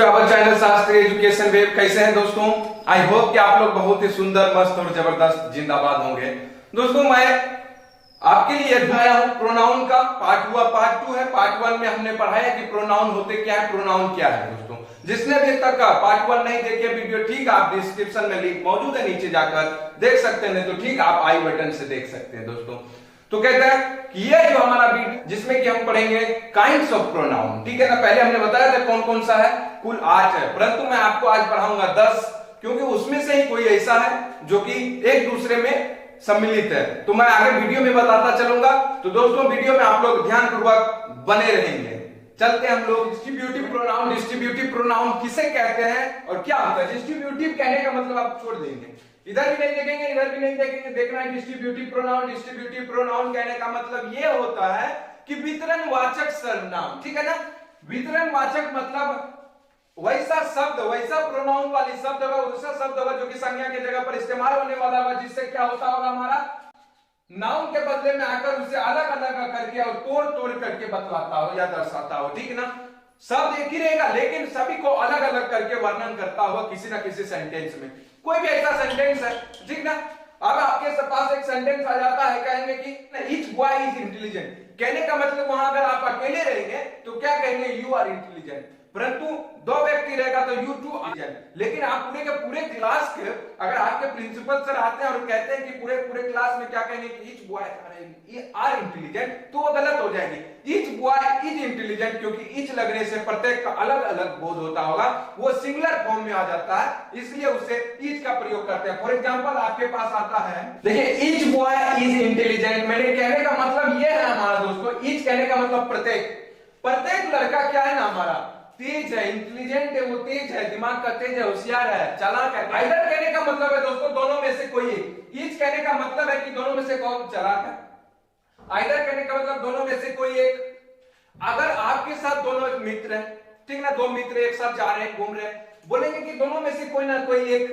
To our channel Shastri education web. कैसे हैं दोस्तों? आई होप कि आप लोग बहुत ही सुंदर, मस्त और जबरदस्त जिंदाबाद होंगे। दोस्तों मैं आपके लिए लाया हूं प्रोनाउन का पार्ट 2 है। पार्ट 1 में हमने पढ़ाया कि प्रोनाउन होते क्या है, प्रोनाउन क्या है। दोस्तों जिसने अभी तक का पार्ट 1 नहीं देखे वीडियो, ठीक है, आप डिस्क्रिप्शन में लिंक मौजूद है, नीचे जाकर देख सकते हैं, तो ठीक आप आई बटन से देख सकते हैं। दोस्तों तो कहते हैं कि ये जो हमारा वीडियो जिसमें कि हम पढ़ेंगे काइंड्स ऑफ प्रोनाउन, ठीक है ना। पहले हमने बताया था कौन कौन सा है, कुल 8 है, परंतु मैं आपको आज पढ़ाऊंगा 10, क्योंकि उसमें से ही कोई ऐसा है जो कि एक दूसरे में सम्मिलित है। तो मैं आगे वीडियो में बताता चलूंगा। तो दोस्तों वीडियो में आप लोग ध्यानपूर्वक बने रहेंगे। चलते हम लोग डिस्ट्रीब्यूटिव प्रोनाउन। डिस्ट्रीब्यूटिव प्रोनाउन किसे कहते हैं और क्या होता है? डिस्ट्रीब्यूटिव कहने का मतलब आप छोड़ देंगे, इधर भी नहीं देखेंगे, इधर भी नहीं देखेंगे, देखना है डिस्ट्रीब्यूटिव प्रोनाउन। डिस्ट्रीब्यूटिव प्रोनाउन कहने का मतलब ये होता है कि वितरणवाचक सर्वनाम, ठीक है ना। वितरणवाचक मतलब वैसा शब्द, वैसा प्रोनाउन वाली शब्द होगा, वैसा शब्द होगा जो कि संज्ञा की जगह पर इस्तेमाल होने वाला होगा, जिससे क्या होता होगा, हमारा नाउन के बदले में आकर उसे अलग अलग करके और तोड़ तोड़ करके बतलाता हो या दर्शाता हो, ठीक है ना। शब्द एक ही रहेगा लेकिन सभी को अलग अलग करके वर्णन करता हुआ किसी ना किसी सेंटेंस में। कोई भी ऐसा सेंटेंस है, ठीक ना। अब आपके पास एक सेंटेंस आ जाता है, कहेंगे कि ईच बॉय इज इंटेलिजेंट। कहने का मतलब वहां अगर आप अकेले रहेंगे तो क्या कहेंगे? You are intelligent. परंतु दो व्यक्ति रहेगा तो यू टू आर। लेकिन आप पूरे के पूरे क्लास के, अगर आपके प्रिंसिपल सर आते हैं और कहते हैं कि पूरे पूरे क्लास में क्या कहेंगे कि ईच बॉय आर इंटेलिजेंट, तो वो गलत हो जाएगी। ईच बॉय इज इंटेलिजेंट, क्योंकि ईच लगने से प्रत्येक का अलग अलग बोध होता होगा, वो सिंगुलर फॉर्म में आ जाता है, इसलिए उसे ईच का प्रयोग करते हैं। फॉर एग्जांपल आपके पास आता है, देखिए ईच बॉय इज इंटेलिजेंट। मेरे कहने का मतलब ये है हमारा दोस्तों, ईच कहने का मतलब प्रत्येक। प्रत्येक लड़का क्या है ना हमारा, तेज है, इंटेलिजेंट है, वो तेज है, दिमाग का तेज है, होशियार है, चालाक है। आइदर कहने का मतलब है दोस्तों दोनों में से कोई एक। ईच कहने का मतलब है कि दोनों में से कौन चालाक है। आइदर कहने का मतलब दोनों में से कोई एक। अगर आपके साथ दोनों मित्र हैं, ठीक ना, दो मित्र एक साथ जा रहे हैं, घूम रहे हैं, बोलेंगे कि दोनों में से कोई ना कोई एक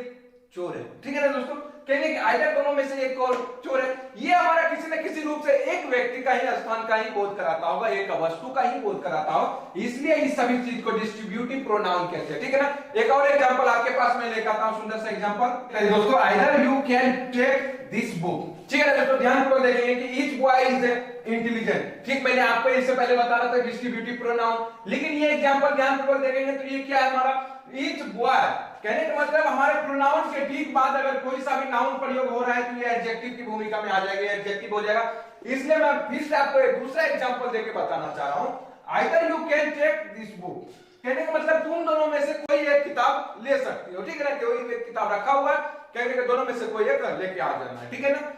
चोर है, ठीक है ना दोस्तों। कहेंगे कि आइदर दोनों में से एक और चोर है। ये हमारा किसी न किसी रूप से एक व्यक्ति का ही, स्थान का ही बोध कराता होगा, एक वस्तु का ही बोध कराता हो, इसलिए इस सभी चीज को डिस्ट्रीब्यूटिव प्रोनाउन कहते हैं, ठीक है ना। एक और एग्जांपल आपके पास मैं लेकर आता हूं, सुंदर सा एग्जांपल दोस्तों। Either you can take this book, ठीक है दोस्तों। ध्यानपूर्वक देखेंगे कि ईच बॉय इज इंटेलिजेंट, ठीक। मैंने आपको इससे पहले बता रहा था डिस्ट्रीब्यूटिव प्रोनाउन, लेकिन ये एग्जांपल ध्यानपूर्वक देखेंगे तो ये क्या है हमारा, ईच बॉय। कहने का मतलब हमारे प्रोनाउन के ठीक बाद अगर कोई सा भी नाउन प्रयोग हो रहा है तो ये एडजेक्टिव की भूमिका में आ जाएगा, एडजेक्टिव हो जाएगा। इसलिए मैं फिर से आपको एक दूसरा एग्जांपल देके बताना चाह रहा हूं। Either you can take this book, कहने का मतलब तुम दोनों में से कोई एक किताब ले सकती हो, ठीक है ना। कोई एक किताब रखा हुआ है, कहने के दोनों में से कोई एक लेके आ जाना है, ठीक है ना।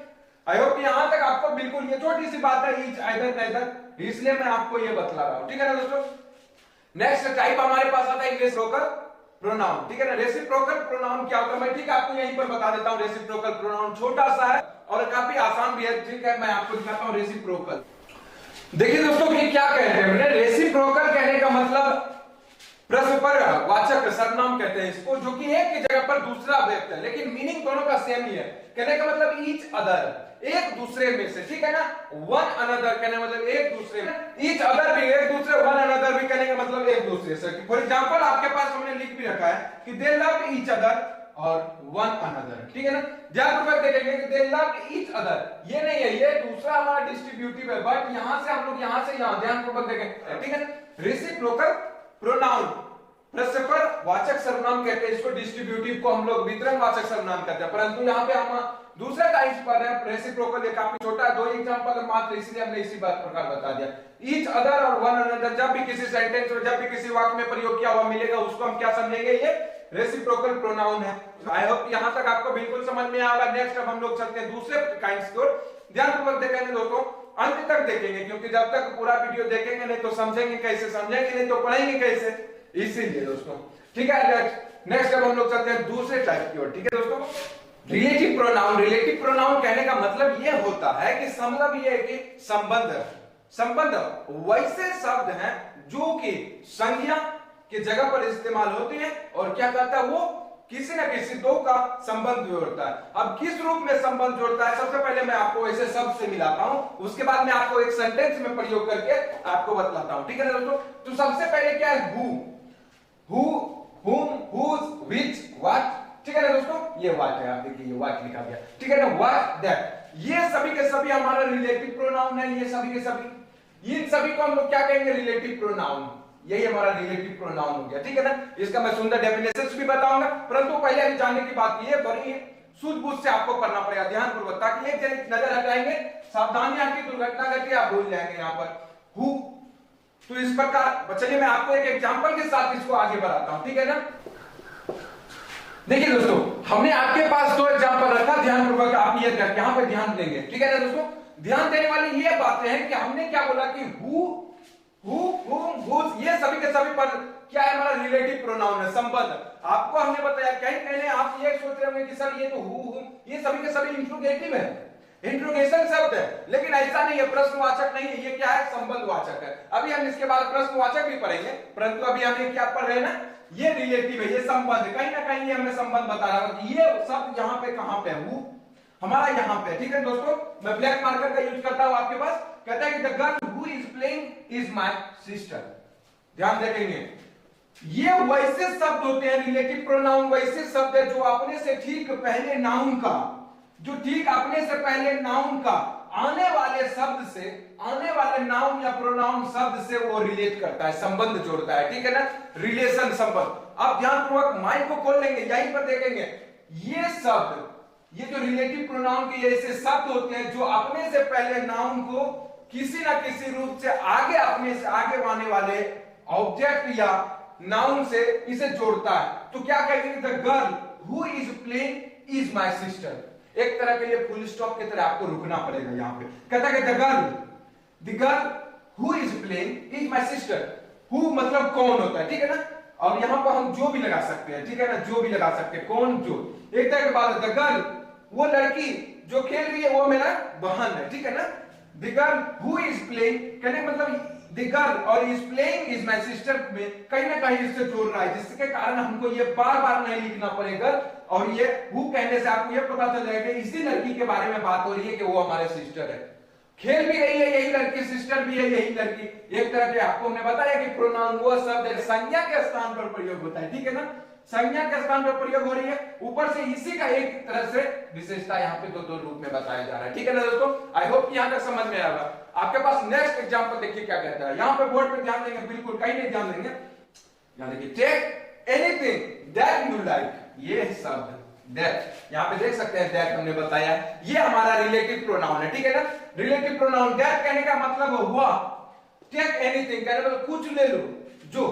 आई होप यहां तक आपको बिल्कुल, ये छोटी सी बात है, ईच आइदर नाइदर, इसलिए मैं आपको ये बतला रहा हूं, ठीक है ना दोस्तों। नेक्स्ट टाइप हमारे पास आता है रेसिप्रोकल प्रोनाउन, ठीक है ना। रेसिप्रोकल प्रोनाउन क्या होता है, मैं ठीक आपको यहीं पर बता देता हूं। रेसिप्रोकल प्रोनाउन छोटा सा है और काफी आसान भी है, ठीक है। मैं आपको दिखाता हूं रेसिप्रोकल। देखिए दोस्तों कि क्या कहते हैं, रेसिप्रोकल कहने का मतलब परस्पर वाचक सर्वनाम कहते हैं इसको, जो कि एक की जगह पर दूसरा व्यक्त है, लेकिन मीनिंग दोनों का सेम ही है। कहने का मतलब ईच अदर, एक दूसरे में से, ठीक है ना। वन अनदर कहने का मतलब एक दूसरे में, ईच अदर भी एक दूसरे, वन अनदर भी कहने का मतलब एक दूसरे से। फॉर एग्जांपल आपके पास हमने लिख भी रखा है कि दे लव ईच अदर और वन अनदर, ठीक है ना। ध्यानपूर्वक देखेंगे कि दे लव ईच अदर, ये नहीं है, ये दूसरा हमारा डिस्ट्रीब्यूटिव है, बट यहां से हम लोग यहां से यहां ध्यानपूर्वक देखें, ठीक है ना। रेसिप्रोकल प्रोनाउन परस्पर वाचक सर्वनाम कहते हैं इसको, डिस्ट्रीब्यूटिव को हम लोग वितरणवाचक सर्वनाम कहते हैं। परंतु यहाँ पे हम दूसरा टाइप पर है रेसिप्रोकल, ये काफी छोटा है, दो एग्जांपल मात्र, इसलिए हमने इसी बात प्रकार बता दिया। ईच अदर और वन अनदर जब भी किसी सेंटेंस में, जब भी किसी वाक्य में प्रयोग किया हुआ मिलेगा, उसको हम क्या समझेंगे, ये रेसिप्रोकल प्रोनाउन है। आई होप यहां तक आपको बिल्कुल समझ में आएगा। नेक्स्ट अब हम लोग चलते हैं दूसरे काइंड्स की ओर। ध्यानपूर्वक देखेंगे दोस्तों, अंत तक देखेंगे, क्योंकि जब तक पूरा वीडियो देखेंगे नहीं तो समझेंगे कैसे, समझेंगे नहीं तो पढ़ेंगे कैसे, इसीलिए दोस्तों, ठीक है। नेक्स्ट अब हम लोग चलते हैं दूसरे टाइप की ओर, ठीक है दोस्तों। Relative pronoun. रिलेटिव प्रोनाउन कहने का मतलब यह होता है कि मतलब यह है कि संबंध, संबंध वैसे शब्द हैं जो कि संज्ञा की जगह पर इस्तेमाल होते हैं और क्या करता है, वो किसी न किसी दो का संबंध जोड़ता है। अब किस रूप में संबंध जोड़ता है, सबसे पहले मैं आपको ऐसे शब्द से मिलाता हूं, उसके बाद मैं आपको एक सेंटेंस में प्रयोग करके आपको बतलाता हूं, ठीक है ना दोस्तों। तो सबसे पहले क्या है, who whom, whose, which, what, ठीक है ना दोस्तों, ये what है, आप देखिए ये what लिखा गया, ठीक है ना, what, that, ये सभी के सभी हमारा रिलेटिव प्रोनाउन है, ये सभी के सभी, इन सभी को हम लोग क्या कहेंगे, रिलेटिव प्रोनाउन, यही हमारा रिलेटिव प्रोनाउन हो गया, ठीक है ना। इसका मैं सुंदर डेफिनेशंस भी बताऊंगा, परंतु पहले अभी जानने की बात ये बड़ी सूझबूझ से आपको करना पड़ेगा, ध्यानपूर्वक, ताकि एक जन नजर हटाएंगे, सावधानी की दुर्घटना घटी, आप भूल जाएंगे यहाँ पर हु। तो इस प्रकार चलिए मैं आपको एक एग्जांपल के साथ इसको आगे बढ़ाता हूं, ठीक है ना। देखिए दोस्तों, हमने आपके पास दो एग्जांपल रखा, ध्यानपूर्वक आप ये यहां पे ध्यान देंगे, ठीक है ना दोस्तों। ध्यान देने वाली ये बातें हैं कि हमने क्या बोला कि हु, whom, whose, ये सभी के सभी पर क्या है, हमारा रिलेटिव प्रोनाउन है, संबंध। आपको हमने बताया, कहीं कहीं आप ये सोच रहे होंगे कि सर ये तो whom, ये सभी के सभी इंट्रोगेटिव है, इंट्रोगेशन शब्द है, लेकिन ऐसा नहीं है, प्रश्नवाचक नहीं है, ये क्या है, संबंधवाचक है। अभी हम इसके बाद प्रश्नवाचक भी पढ़ेंगे, परंतु अभी हम क्या पढ़ रहे हैं ना, ये रिलेटिव है, ये संबंध, कहीं ना कहीं ये हमें संबंध बता रहा है। ये शब्द यहाँ पे कहां पे है, हमारा यहाँ पे, ठीक है दोस्तों। मैं ब्लैक मार्कर का यूज करता हूं आपके पास, कहता है कि the girl who is playing is my sister. ध्यान देखेंगे, ये वैसे शब्द होते हैं, रिलेटिव प्रोनाउन वैसे शब्द है जो अपने से ठीक पहले नाउन का, जो ठीक अपने से पहले नाउन का आने वाले शब्द से, आने वाले नाउन या प्रोनाउन शब्द से वो रिलेट करता है, संबंध जोड़ता है, ठीक है ना, रिलेशन, संबंध। आप ध्यानपूर्वक माइंड को खोल लेंगे, यहीं पर देखेंगे ये शब्द, ये जो रिलेटिव प्रोनाउन के ऐसे शब्द होते हैं जो अपने से पहले नाउन को किसी ना किसी रूप से आगे, अपने से आगे आने वाले ऑब्जेक्ट या नाउन से इसे जोड़ता है। तो क्या कहेंगे, the girl who is playing is my sister. एक तरह के लिए फुल स्टॉप की तरह आपको रुकना पड़ेगा यहां पे। कहता है the girl who is playing is my sister. Who मतलब कौन होता है, ठीक है ना, और यहां पर हम जो भी लगा सकते हैं, ठीक है ना, जो भी लगा सकते हैं, कौन, जो, एक तरह के बाद द गर्ल, वो लड़की जो खेल रही है वो मेरा बहन है, ठीक है ना। The girl who is playing, कहने मतलब द गर्ल और is playing is my sister में कहीं ना कहीं इससे जोड़ रहा है, जिसके कारण हमको ये बार बार नहीं लिखना पड़ेगा, और ये हु कहने से आपको ये पता चल जाएगा इसी लड़की के बारे में बात हो रही है कि वो हमारे सिस्टर है, खेल भी रही है यही लड़की, सिस्टर भी है यही लड़की। एक तरह के आपको हमने बताया कि प्रोनाउन वो शब्द संज्ञा के स्थान पर प्रयोग होता है, ठीक है ना, संज्ञा के स्थान पर प्रयोग हो रही है, ऊपर से इसी का एक तरह से विशेषता यहाँ पे दो रूप में बताया जा रहा है, ठीक है ना दोस्तों। आई होप यहाँ तक समझ में आएगा। आपके पास नेक्स्ट एग्जांपल देखिए क्या कहता है, यहाँ पे बोर्ड पे ध्यान देंगे, बिल्कुल कहीं नहीं ध्यान देंगे, यहाँ देखिए, take anything that you like, ये शब्द दैट, यहाँ पे देख सकते हैं दैट हमने बताया, ये हमारा रिलेटिव प्रोनाउन है, ठीक है ना। रिलेटिव प्रोनाउन दैट कहने का मतलब हुआ टेक एनीथिंग, कहने मतलब कुछ ले लो, जो,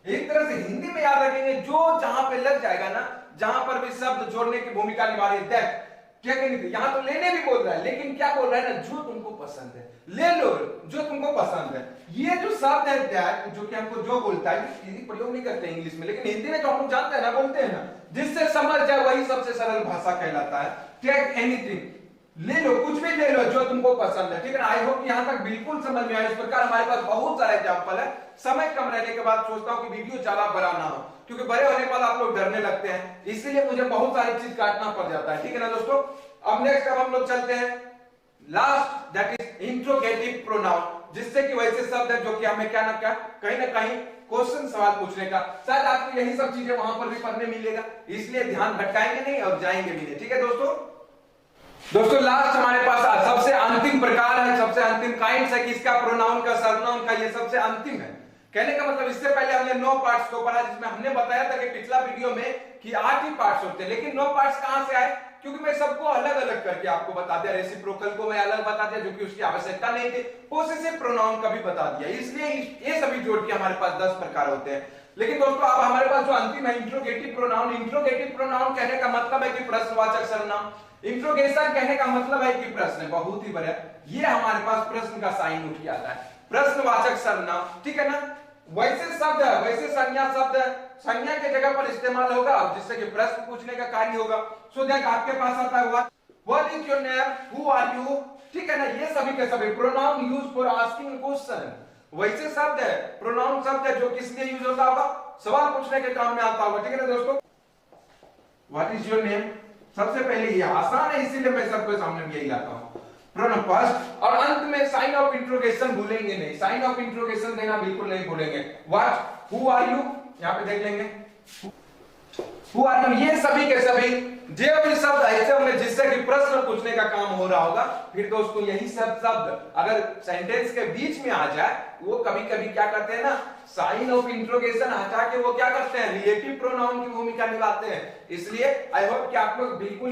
एक तरह से हिंदी में याद रखेंगे, जो जहां पे लग जाएगा ना, जहां पर भी शब्द जोड़ने की भूमिका निभा रही है, दैट, क्या कहेंगे, यहां तो लेने भी बोल रहा है, लेकिन क्या बोल रहा है ना, जो तुमको पसंद है ले लो, जो तुमको पसंद है। ये जो शब्द है दैट, जो कि हमको जो बोलता है, हिंदी प्रयोग नहीं करते इंग्लिश में, लेकिन हिंदी में तो हम लोग जानते हैं ना, बोलते हैं ना, जिससे समझ जाए वही सबसे सरल भाषा कहलाता है। टेक एनीथिंग, ले लो, कुछ भी ले लो जो तुमको पसंद है, ठीक है ना। आई होप यहां तक बिल्कुल समझ में आया। इस प्रकार हमारे पास बहुत सारा एग्जांपल है, समय कम रहने के बाद सोचता हूं कि वीडियो ज्यादा बड़ा ना हो, क्योंकि बड़े होने के बाद आप लोग डरने लगते हैं, इसीलिए मुझे बहुत सारी चीज काटना पड़ जाता है, ठीक है ना दोस्तों। अब नेक्स्ट अब हम लोग चलते हैं last, that is interrogative pronoun, जिससे कि वैसे शब्द है जो कि हमें क्या ना क्या कहीं ना कहीं क्वेश्चन सवाल पूछने का, शायद आपको यही सब चीजें वहां पर भी पढ़ने मिलेगा, इसलिए ध्यान भटकाएंगे नहीं और जाएंगे भी नहीं, ठीक है दोस्तों। दोस्तों लास्ट हमारे पास सबसे अंतिम प्रकार है, सबसे अंतिम काइंड्स है कि इसका प्रोनाउन का, सर्वनाउन का, ये सबसे अंतिम है। कहने का मतलब इससे पहले हमने 9 पार्ट्स को पढ़ा, जिसमें हमने बताया था कि पिछला वीडियो में कि 8 ही पार्ट्स होते हैं, लेकिन 9 पार्ट्स कहां से आए, क्योंकि मैं सबको अलग अलग करके आपको बता दिया, रेसिप्रोकल को मैं अलग बता दिया जो कि उसकी आवश्यकता नहीं थी, पोसेसिव प्रोनाउन का भी बता दिया, इसलिए ये सभी जोड़ के हमारे पास 10 प्रकार होते हैं। लेकिन दोस्तों अब हमारे पास जो अंतिम है इंट्रोगेटिव प्रोनाउन, इंट्रोगेटिव प्रोनाउन कहने का मतलब है कि प्रश्नवाचक सर्वनाम, इंट्रोगेशन कहने का मतलब है कि प्रश्न, बहुत ही बड़ा, ये हमारे पास प्रश्न का साइन उठ जाता है, प्रश्नवाचक सर्वनाम, ठीक है ना। वैसे शब्द है, वैसे संज्ञा शब्द है, संज्ञा के जगह पर इस्तेमाल होगा जिससे कि प्रश्न पूछने का कार्य होगा। सो देख आपके पास आता है what is your name, who are you, ठीक है ना, ये सभी के सभी pronoun use for asking question, वैसे शब्द है, प्रोनाउन शब्द है जो किस लिए यूज होता होगा, सवाल पूछने के काम में आता होगा, ठीक है ना दोस्तों। व्हाट इज योर नेम, सबसे पहले ये आसान है, इसीलिए मैं सबके सामने यही लाता हूं, प्रोनाउन फर्स्ट, और अंत में साइन ऑफ इंट्रोगेशन भूलेंगे नहीं, साइन ऑफ इंट्रोगेशन देना बिल्कुल नहीं भूलेंगे। व्हाट, हु आर यू, यहां पे देख लेंगे, हु आर यू, ये सभी के सभी जो भी शब्द ऐसे होंगे जिससे कि प्रश्न पूछने का काम हो रहा होगा। फिर दोस्तों यही सब शब्द अगर सेंटेंस के बीच में आ जाए, वो कभी कभी क्या करते हैं ना, साइन ऑफ इंट्रोगेशन हटा के वो क्या करते हैं, रिलेटिव प्रोनाउन की भूमिका निभाते हैं। इसलिए आई होप कि आप लोग बिल्कुल